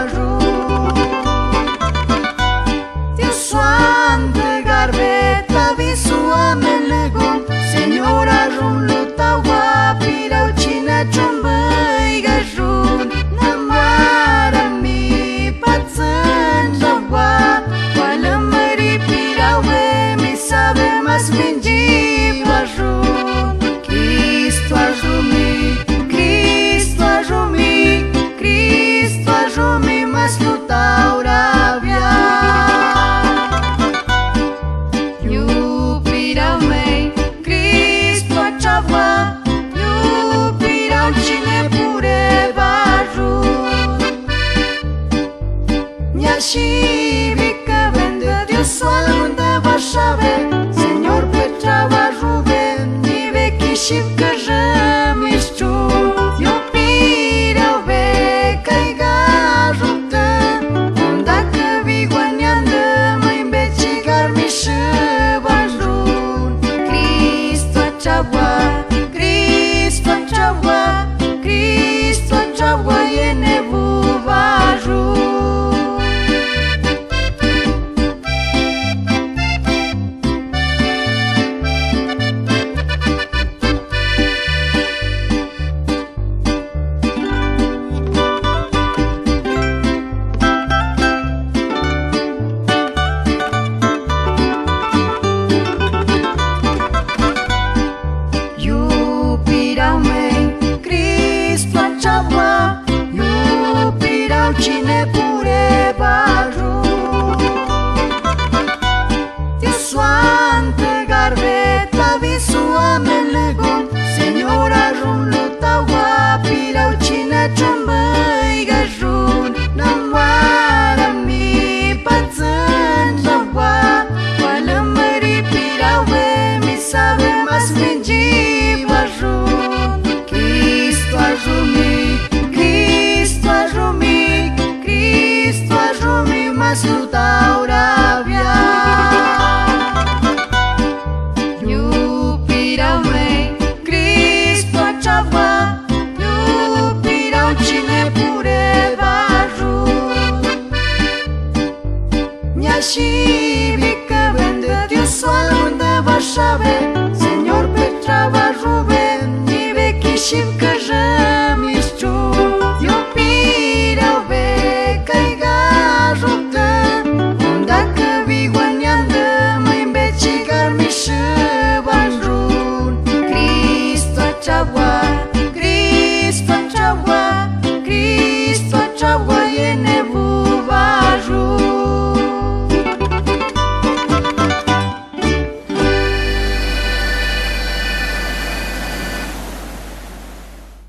ajut. Dios suante garbeta visuame legon, Señora rum lutau va pirau cina chumbai gajun. Namara mi patsan jawa, wala mari pirau mi sabe mas minji bajun. Cristo ajumi, Cristo ajumi, Cristo ajumi mas lutau rabia. You pirau mei, Cristo achava, you pirau cine pure bajun. Nyashi vika vende Dios sualunde va șave, Señor pe trava juve, ni vechi și căjă.